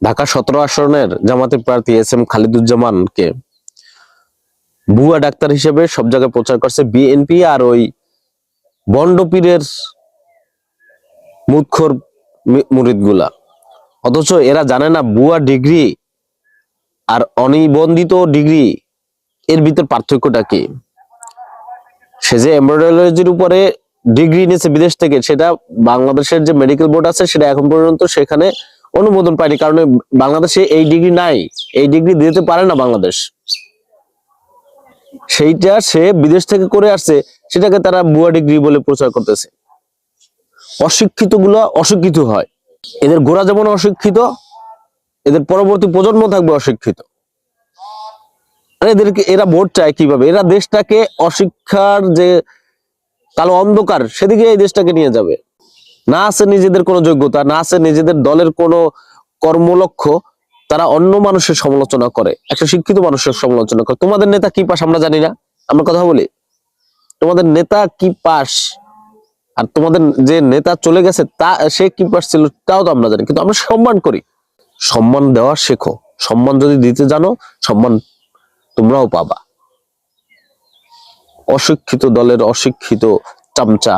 ঢাকা 17 আসনের জামায়াতের প্রার্থী SM খালিদুজ্জামানকে ভুয়া ডাক্তার হিসেবে সব জায়গায় প্রচার করছে বিএনপি আর ওই বন্ডপীরের মুদখোর মুরিদগুলা। অথচ এরা জানে না ভুয়া ডিগ্রি আর অনিবন্ধিত ডিগ্রি এর ভিতর পার্থক্যটা কি। সে যে এমব্রয়ডারির উপরে ডিগ্রি নিয়েছে বিদেশ থেকে, সেটা বাংলাদেশের যে মেডিকেল বোর্ড আছে সেটা এখন পর্যন্ত সেখানে অনুমোদন পায়নি, কারণ বাংলাদেশে এই ডিগ্রি নাই, এই ডিগ্রি দিতে পারে না বাংলাদেশ। সেইটা সে বিদেশ থেকে করে আসছে, সেটাকে তারা ভুয়া ডিগ্রি বলে প্রচার করতেছে। অশিক্ষিত গুলো অশিক্ষিত হয়, এদের গোড়া যেমন অশিক্ষিত, এদের পরবর্তী প্রজন্ম থাকবে অশিক্ষিত। এদেরকে এরা ভোট চায় কিভাবে? এরা দেশটাকে অশিক্ষার যে কালো অন্ধকার সেদিকে এই দেশটাকে নিয়ে যাবে। না আছে নিজেদের কোনো যোগ্যতা, না আছে নিজেদের দলের কোনো কর্মলক্ষ্য, তারা অন্য মানুষের সমালোচনা করে, একটা শিক্ষিত মানুষের সমালোচনা করে। তোমাদের নেতা কি পাস আমরা জানি না, আমরা কথা বলি তোমাদের নেতা কি পাস, আর তোমাদের যে নেতা চলে গেছে তা সে কি পাস ছিল তাও তো আমরা জানি, কিন্তু আমরা সম্মান করি। সম্মান দেওয়া শেখো, সম্মান যদি দিতে জানো সম্মান তোমরাও পাবা। অশিক্ষিত দলের অশিক্ষিত চামচা